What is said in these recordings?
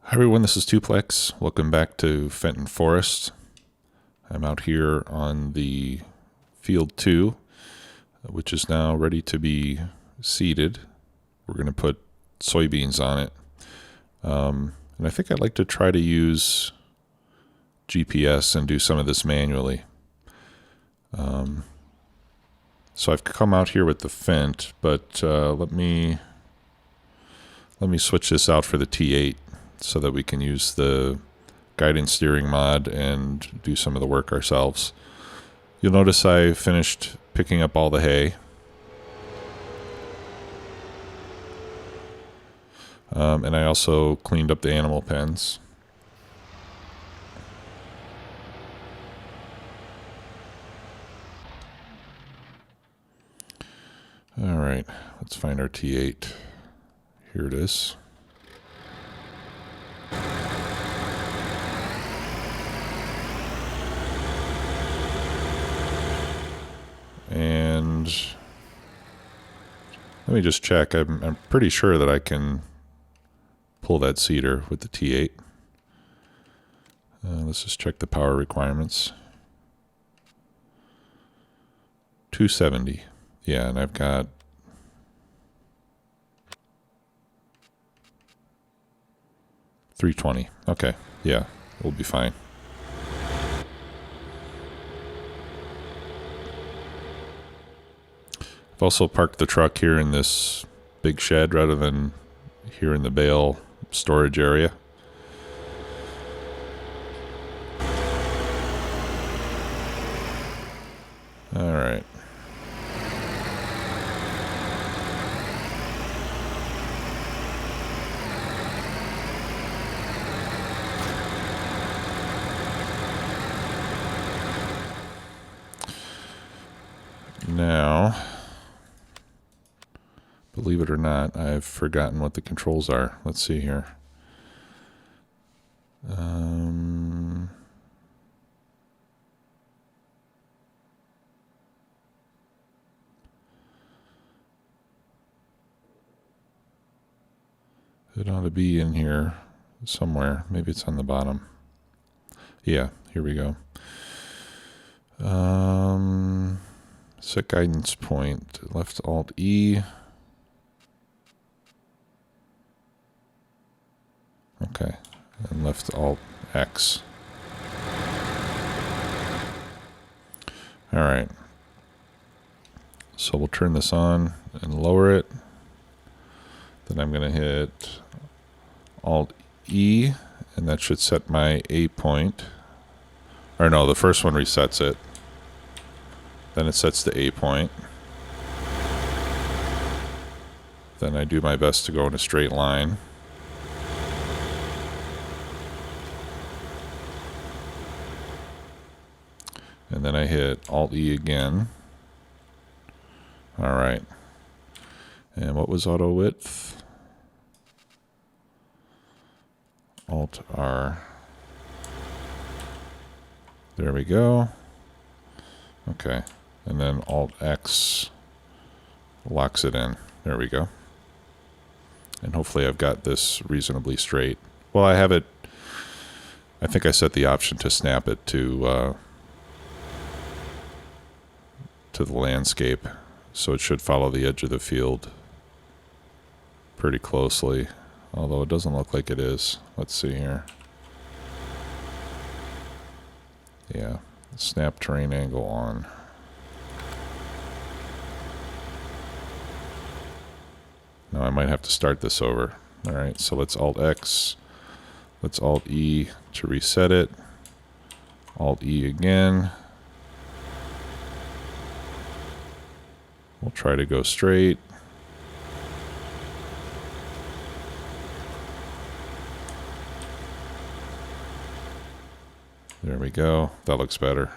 Hi everyone, this is Tuplex. Welcome back to Fenton Forest. I'm out here on the field 2, which is now ready to be seeded. We're going to put soybeans on it. And I think I'd like to try to use GPS and do some of this manually. So I've come out here with the Fent, but let me switch this out for the T8 so that we can use the guidance steering mod and do some of the work ourselves. You'll notice I finished picking up all the hay. And I also cleaned up the animal pens. All right, let's find our T8. Here it is. And let me just check. I'm pretty sure that I can pull that seeder with the T8. Let's just check the power requirements. 270. Yeah, and I've got 320. Okay, yeah, we'll be fine. I've also parked the truck here in this big shed rather than here in the bale storage area. All right. Now, believe it or not, I've forgotten what the controls are. Let's see here. It ought to be in here somewhere. Maybe it's on the bottom. Yeah, here we go. Set guidance point, left Alt E. Okay, and left Alt X. All right. So we'll turn this on and lower it. Then I'm going to hit Alt E, and that should set my A point. Or no, the first one resets it. Then it sets the A point. Then I do my best to go in a straight line. And then I hit Alt E again. All right. And what was auto width? Alt R. There we go. Okay. And then Alt X locks it in. There we go. And hopefully I've got this reasonably straight. Well, I have it. I think I set the option to snap it to the landscape, so it should follow the edge of the field pretty closely, although it doesn't look like it is. Let's see here. Yeah, snap terrain angle on. Now I might have to start this over. All right, so let's Alt X, let's Alt E to reset it, Alt E again. We'll try to go straight. There we go. That looks better.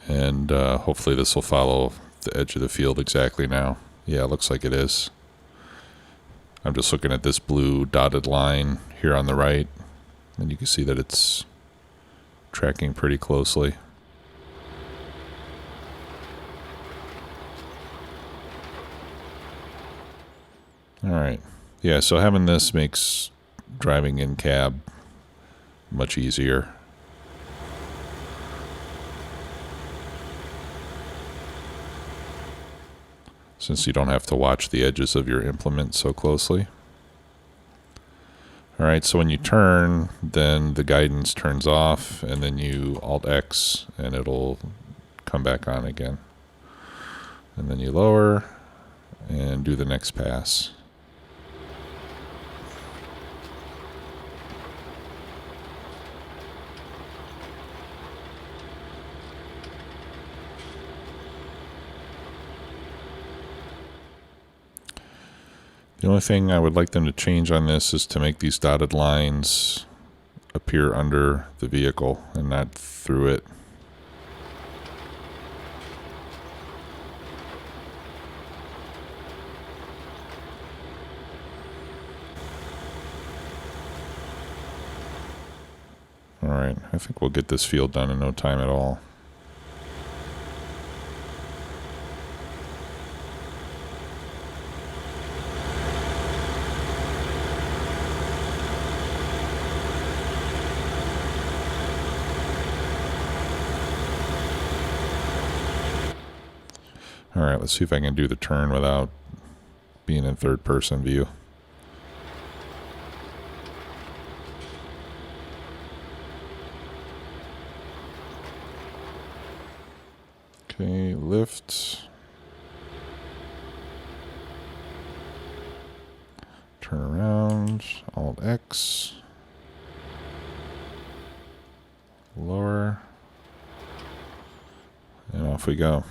And hopefully this will follow the edge of the field exactly now. Yeah, it looks like it is. I'm just looking at this blue dotted line here on the right, and you can see that it's tracking pretty closely. All right. Yeah, so having this makes driving in cab much easier. Since you don't have to watch the edges of your implement so closely. All right, so when you turn, then the guidance turns off, and then you Alt-X, and it'll come back on again. And then you lower, and do the next pass. The only thing I would like them to change on this is to make these dotted lines appear under the vehicle and not through it. Alright, I think we'll get this field done in no time at all. Alright, let's see if I can do the turn without being in third person view. Okay, lift. Turn around, Alt-X. Lower. And off we go.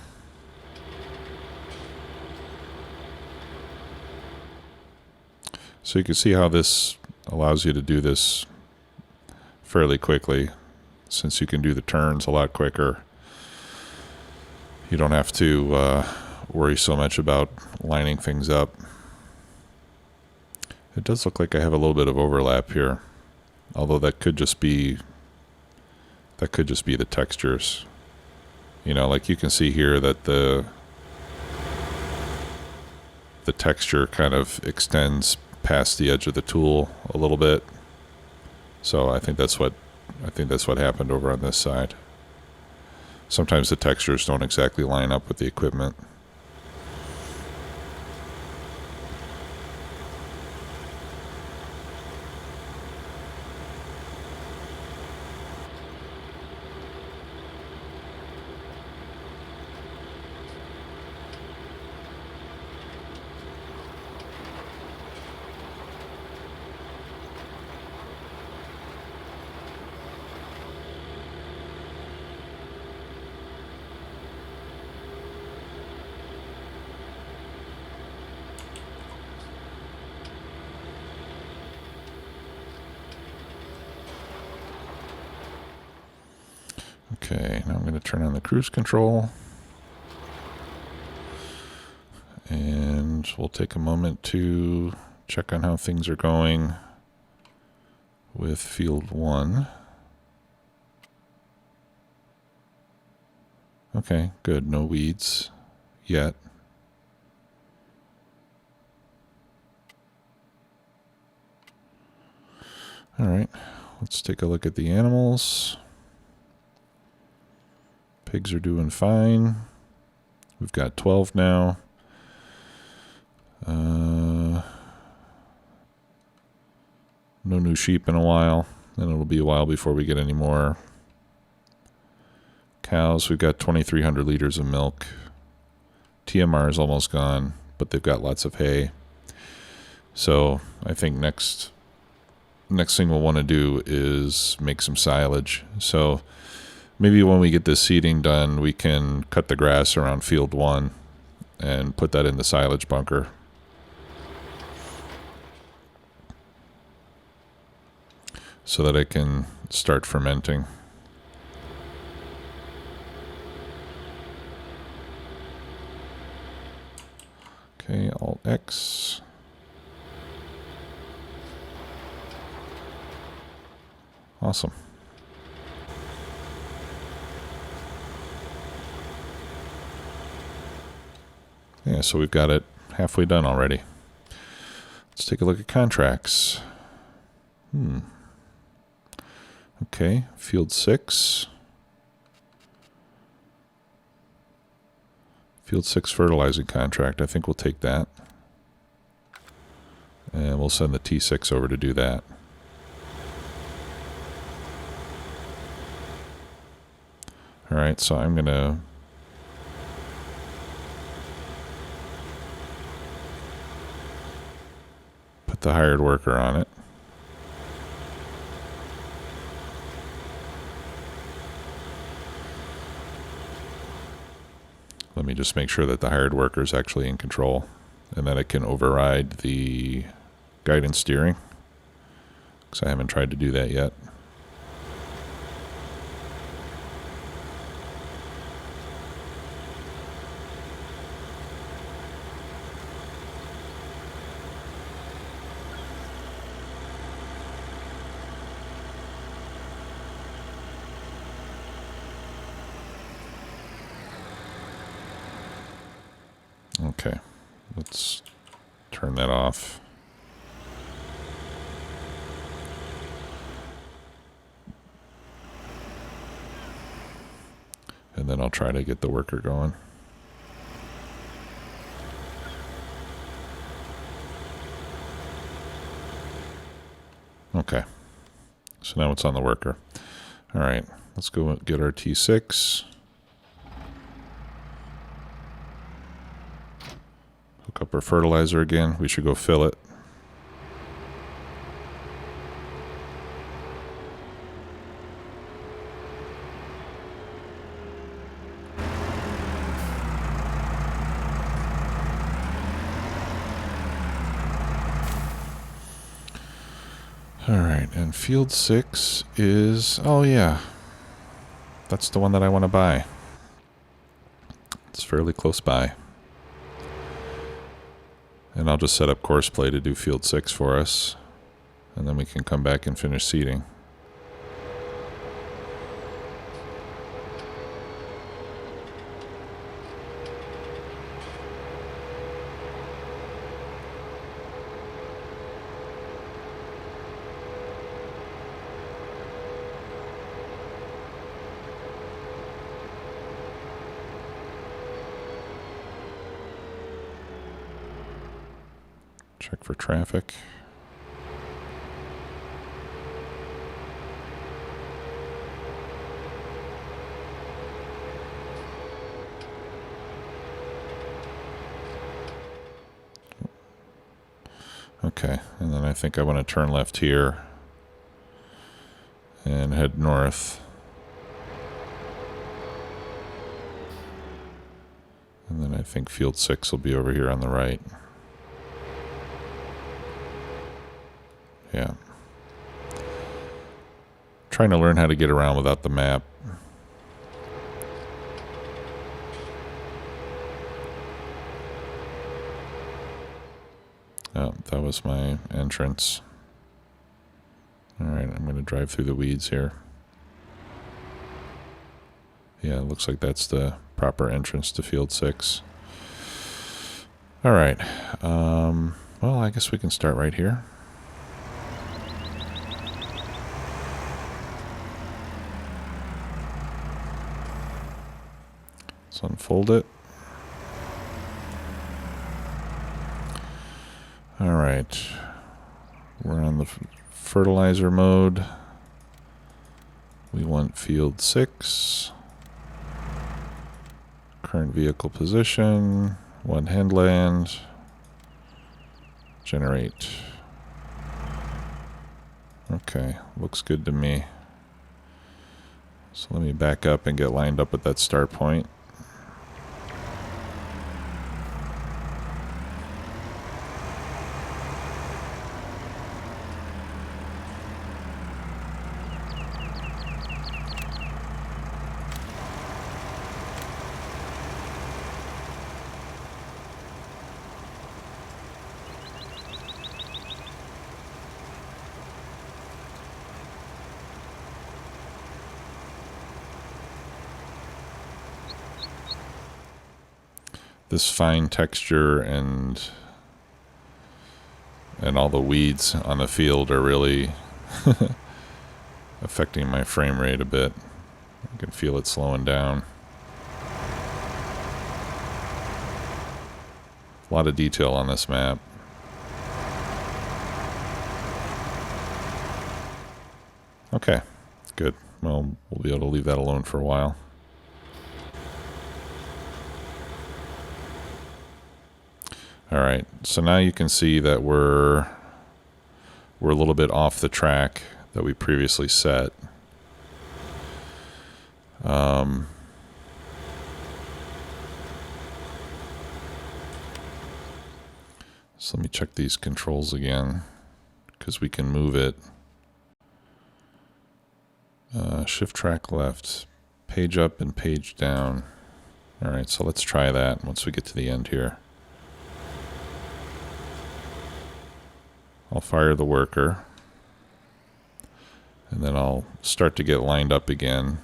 So you can see how this allows you to do this fairly quickly, since you can do the turns a lot quicker. You don't have to worry so much about lining things up. It does look like I have a little bit of overlap here, although that could just be the textures. You know, like you can see here that the texture kind of extends past the edge of the tool a little bit. So I think that's what happened over on this side. Sometimes the textures don't exactly line up with the equipment. Okay, now I'm going to turn on the cruise control. And we'll take a moment to check on how things are going with field 1. Okay, good. No weeds yet. All right, let's take a look at the animals. Pigs are doing fine. We've got 12 now. No new sheep in a while, and it'll be a while before we get any more. Cows, we've got 2,300 liters of milk. TMR is almost gone, but they've got lots of hay. So I think next thing we'll want to do is make some silage. So maybe when we get this seeding done, we can cut the grass around field 1 and put that in the silage bunker. So that it can start fermenting. Okay, Alt-X. Awesome. Yeah, so we've got it halfway done already. Let's take a look at contracts. Okay, field 6. Field 6 fertilizing contract. I think we'll take that. And we'll send the T6 over to do that. Alright, so I'm going to put the hired worker on it. Let me just make sure that the hired worker is actually in control and that it can override the guidance steering, because I haven't tried to do that yet. Okay, let's turn that off. And then I'll try to get the worker going. Okay, so now it's on the worker. All right, let's go get our T6. Hook up our fertilizer again. We should go fill it. All right, and field 6 is, oh yeah, that's the one that I want to buy. It's fairly close by. And I'll just set up courseplay to do field 6 for us, and then we can come back and finish seeding. Check for traffic. Okay, and then I think I want to turn left here and head north. And then I think field 6 will be over here on the right. Yeah. Trying to learn how to get around without the map. Oh, that was my entrance. Alright, I'm going to drive through the weeds here. Yeah, it looks like that's the proper entrance to field 6. Alright, well, I guess we can start right here. Let's unfold it. All right, we're on the fertilizer mode. We want field 6. Current vehicle position, 1 headland. Generate. Okay, looks good to me. So let me back up and get lined up with that start point. This fine texture and and all the weeds on the field are really affecting my frame rate a bit. I can feel it slowing down. A lot of detail on this map. Okay, good. Well, we'll be able to leave that alone for a while. All right, so now you can see that we're a little bit off the track that we previously set. So let me check these controls again, because we can move it. Shift track left, page up and page down. All right, so let's try that once we get to the end here. I'll fire the worker, and then I'll start to get lined up again,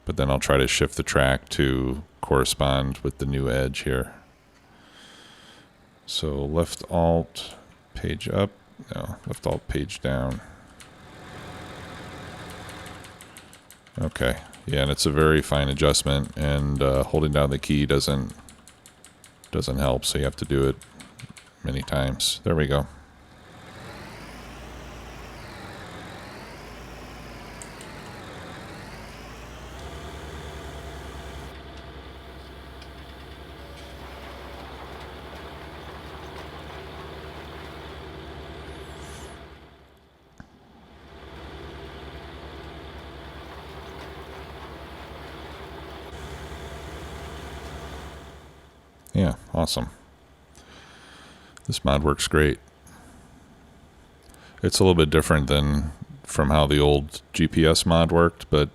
but then I'll try to shift the track to correspond with the new edge here. So left alt, page up, no, left alt, page down. Okay, yeah, and it's a very fine adjustment, and holding down the key doesn't help, so you have to do it many times. There we go. Yeah, awesome. This mod works great. It's a little bit different than from how the old GPS mod worked, but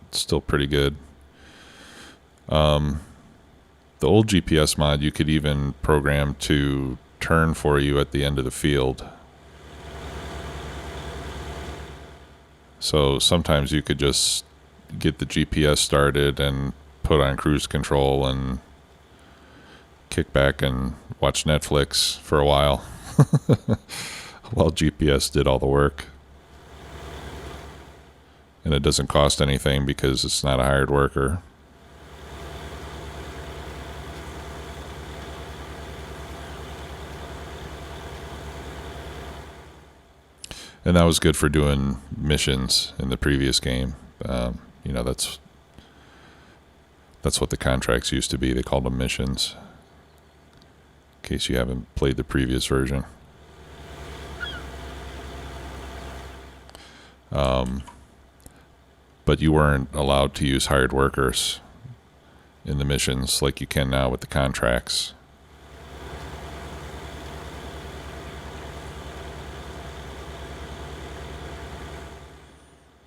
it's still pretty good. The old GPS mod, you could even program to turn for you at the end of the field. So sometimes you could just get the GPS started and put on cruise control and kick back and watch Netflix for a while while GPS did all the work. And it doesn't cost anything because it's not a hired worker. And that was good for doing missions in the previous game. You know, that's what the contracts used to be. They called them missions. In case you haven't played the previous version. But you weren't allowed to use hired workers in the missions like you can now with the contracts.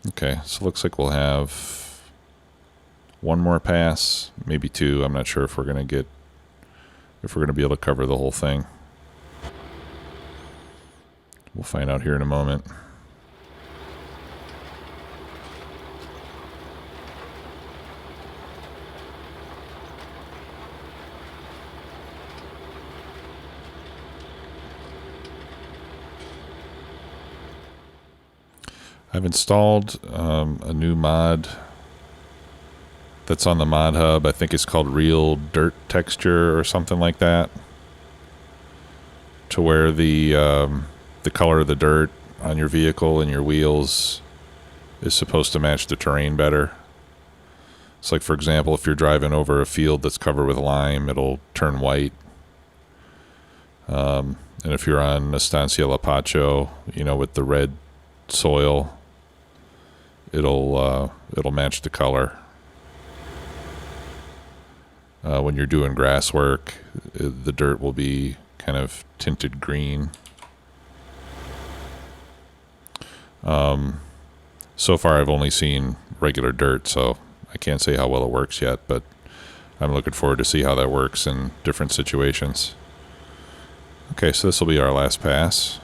Okay, so it looks like we'll have one more pass, maybe two. I'm not sure if we're going to be able to cover the whole thing. We'll find out here in a moment. I've installed a new mod that's on the mod hub. I think it's called Real Dirt Texture or something like that, to where the color of the dirt on your vehicle and your wheels is supposed to match the terrain better. It's like, for example, if you're driving over a field that's covered with lime, it'll turn white. And if you're on Estancia La Pacho, you know, with the red soil, it'll match the color. When you're doing grass work, the dirt will be kind of tinted green. So far I've only seen regular dirt, so I can't say how well it works yet, but I'm looking forward to see how that works in different situations. Okay, so this will be our last pass.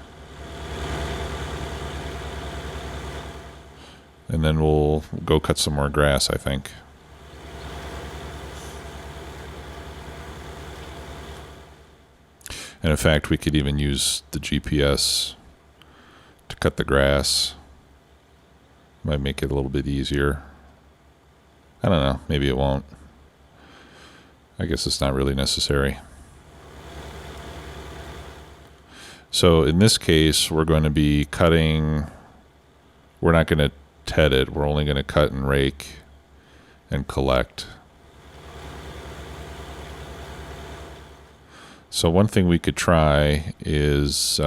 And then we'll go cut some more grass, I think. And in fact, we could even use the GPS to cut the grass. Might make it a little bit easier. I don't know, maybe it won't. I guess it's not really necessary. So in this case, we're going to be cutting, we're not going to ted it, we're only going to cut and rake and collect. So one thing we could try is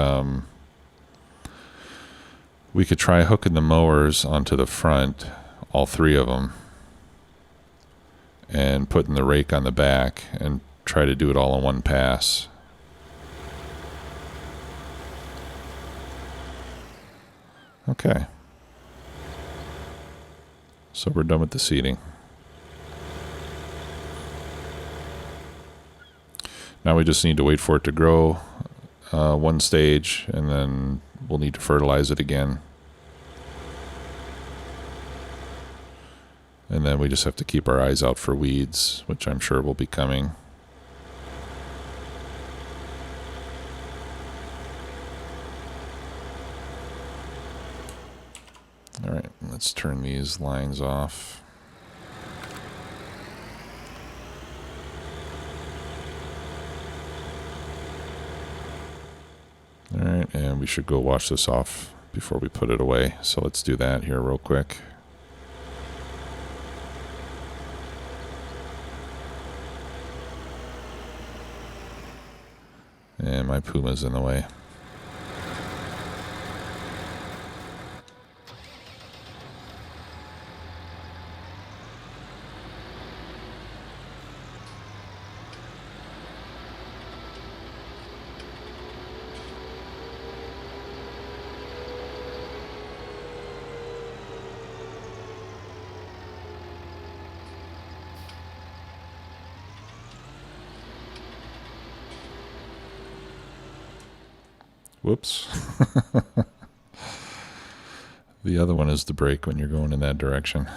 we could try hooking the mowers onto the front, all three of them, and putting the rake on the back and try to do it all in one pass. Okay. So we're done with the seeding. Now we just need to wait for it to grow one stage, and then we'll need to fertilize it again. And then we just have to keep our eyes out for weeds, which I'm sure will be coming. All right, let's turn these lines off. All right, and we should go wash this off before we put it away. So let's do that here real quick. And my Puma's in the way. Whoops. The other one is the brake when you're going in that direction.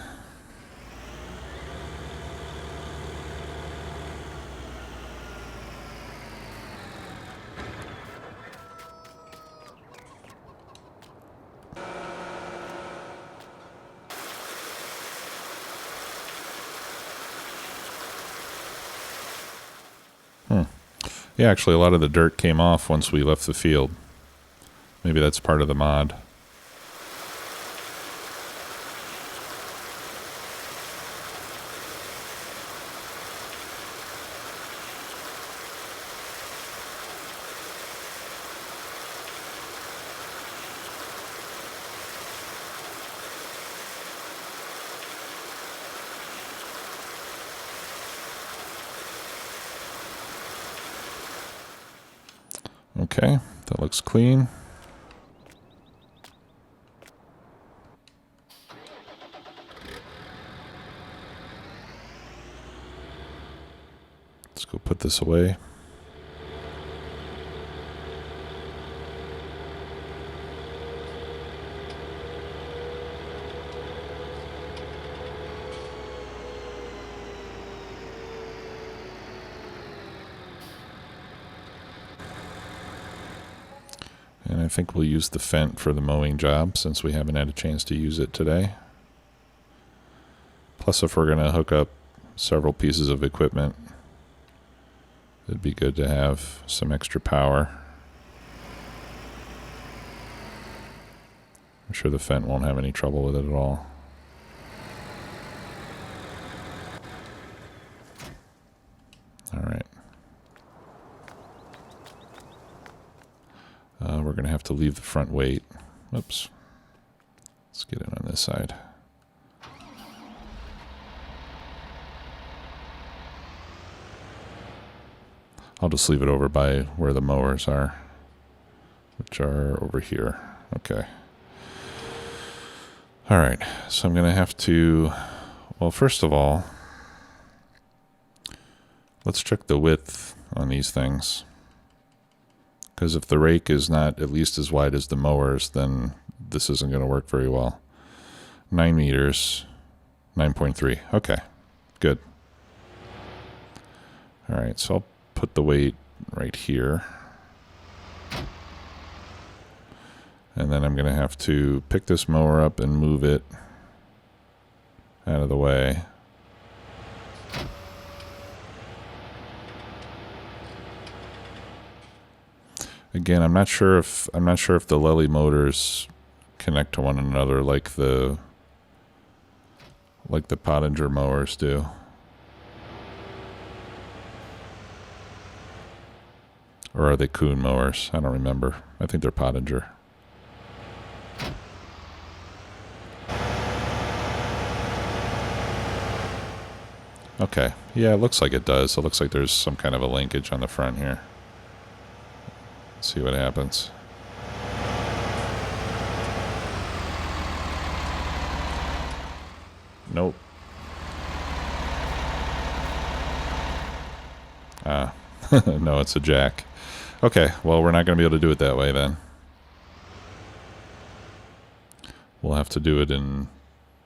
Yeah, actually a lot of the dirt came off once we left the field. Maybe that's part of the mod. Okay, that looks clean. Let's go put this away. And I think we'll use the Fendt for the mowing job since we haven't had a chance to use it today. Plus, if we're going to hook up several pieces of equipment, it'd be good to have some extra power. I'm sure the Fendt won't have any trouble with it at all. All right. We're going to have to leave the front weight. Oops. Let's get it on this side. I'll just leave it over by where the mowers are, which are over here. Okay. All right. So I'm going to have to, well, first of all, let's check the width on these things. Because if the rake is not at least as wide as the mowers, then this isn't going to work very well. 9 meters, 9.3. Okay, good. All right, so I'll put the weight right here. And then I'm going to have to pick this mower up and move it out of the way. Again, I'm not sure if the Lely motors connect to one another like the Pottinger mowers do. Or are they Kuhn mowers? I don't remember. I think they're Pottinger. Okay. Yeah, it looks like it does. It looks like there's some kind of a linkage on the front here. Let's see what happens. Nope. Ah. No, it's a jack. Okay, well, we're not going to be able to do it that way then. We'll have to do it in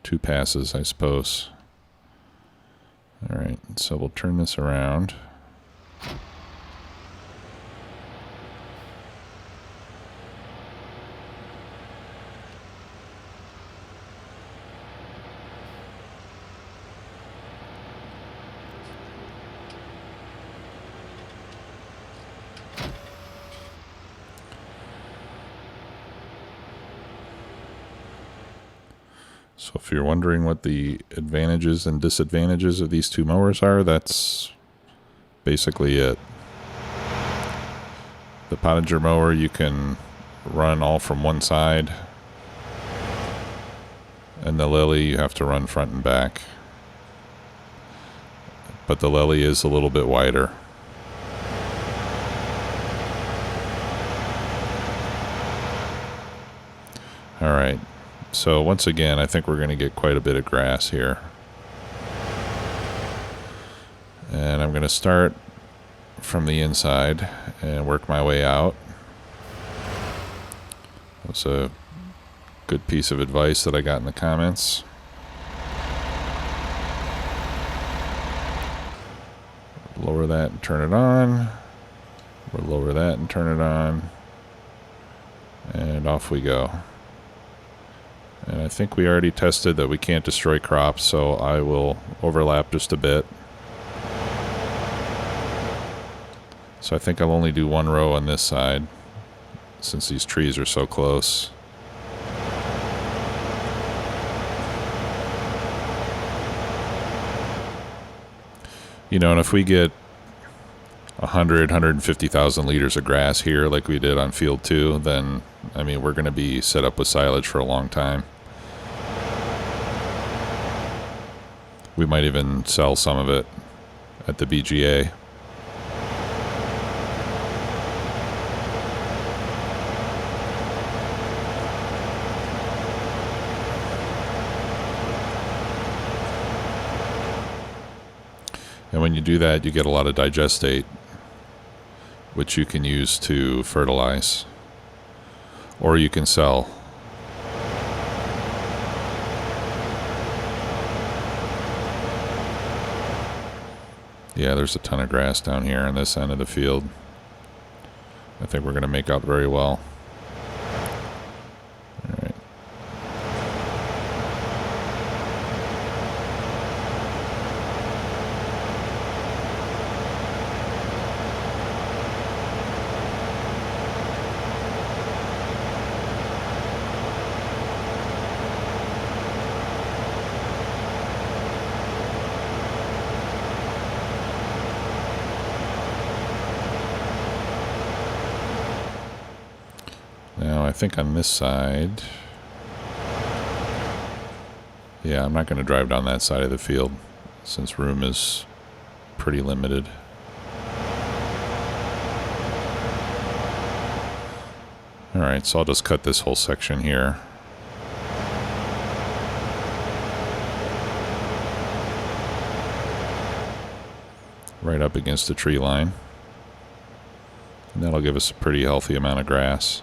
2 passes, I suppose. Alright, so we'll turn this around. So if you're wondering what the advantages and disadvantages of these 2 mowers are, that's basically it. The Pottinger mower, you can run all from one side, and the Lely, you have to run front and back. But the Lely is a little bit wider. All right. So once again, I think we're going to get quite a bit of grass here. And I'm going to start from the inside and work my way out. That's a good piece of advice that I got in the comments. Lower that and turn it on. We'll lower that and turn it on. And off we go. And I think we already tested that we can't destroy crops, so I will overlap just a bit. So I think I'll only do 1 row on this side, since these trees are so close. You know, and if we get 150,000 liters of grass here like we did on field 2, then, I mean, we're going to be set up with silage for a long time. We might even sell some of it at the BGA. And when you do that, you get a lot of digestate, which you can use to fertilize, or you can sell. Yeah, there's a ton of grass down here on this end of the field. I think we're going to make out very well. All right. Now, I think on this side, yeah, I'm not going to drive down that side of the field since room is pretty limited. All right, so I'll just cut this whole section here. Right up against the tree line. And that'll give us a pretty healthy amount of grass.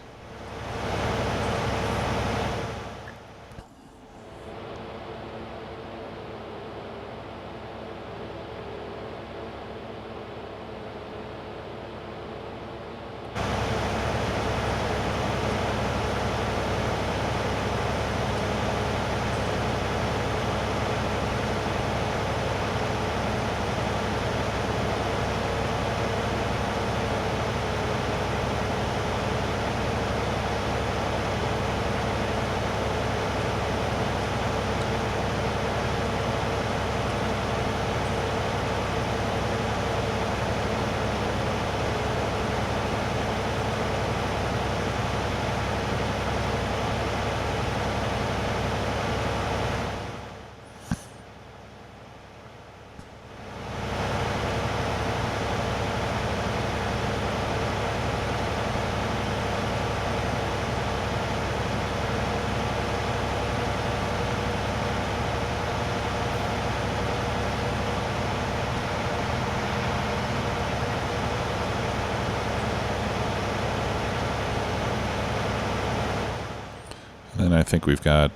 And I think we've got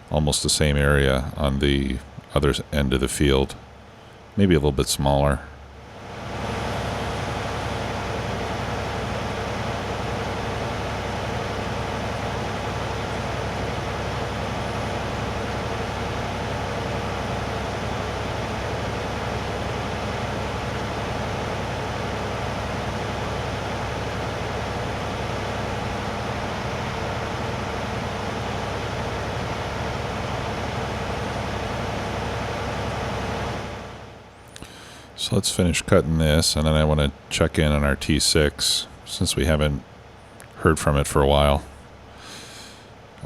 almost the same area on the other end of the field, maybe a little bit smaller. So let's finish cutting this, and then I want to check in on our T6 since we haven't heard from it for a while.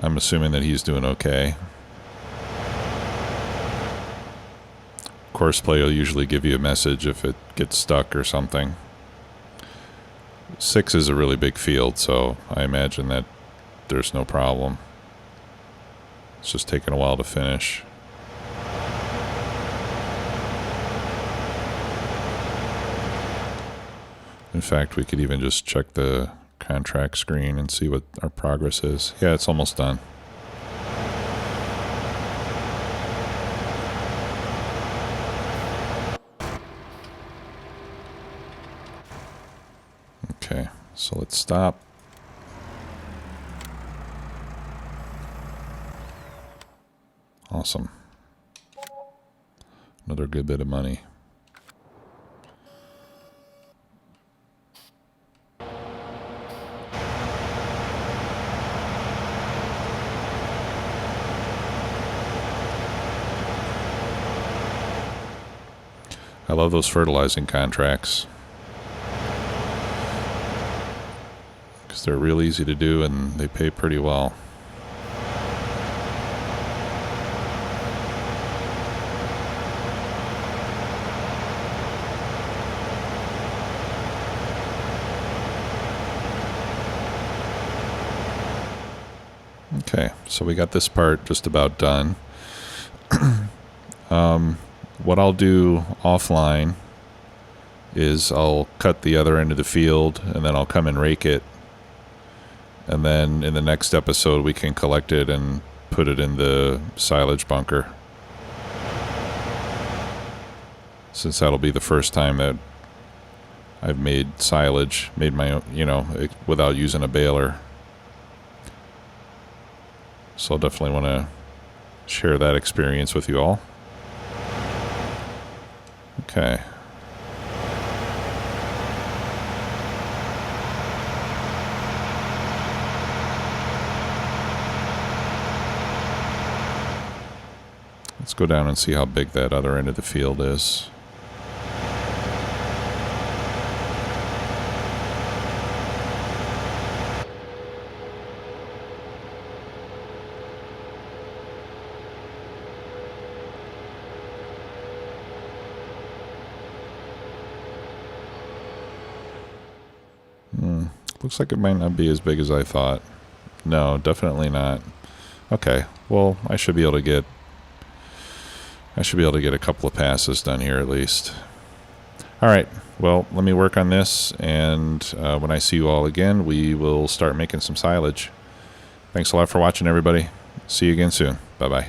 I'm assuming that he's doing okay. Course play will usually give you a message if it gets stuck or something. 6 is a really big field, so I imagine that there's no problem. It's just taking a while to finish. In fact, we could even just check the contract screen and see what our progress is. Yeah, it's almost done. Okay, so let's stop. Awesome. Another good bit of money. I love those fertilizing contracts because they're real easy to do and they pay pretty well. Okay, so we got this part just about done. What I'll do offline is I'll cut the other end of the field and then I'll come and rake it. And then in the next episode we can collect it and put it in the silage bunker. Since that'll be the first time that I've made silage, made my own, without using a baler. So I'll definitely want to share that experience with you all. Okay. Let's go down and see how big that other end of the field is. Looks like it might not be as big as I thought. No, definitely not. Okay, well, I should be able to get a couple of passes done here at least. All right, well, let me work on this, and when I see you all again, we will start making some silage. Thanks a lot for watching, everybody. See you again soon. Bye-bye.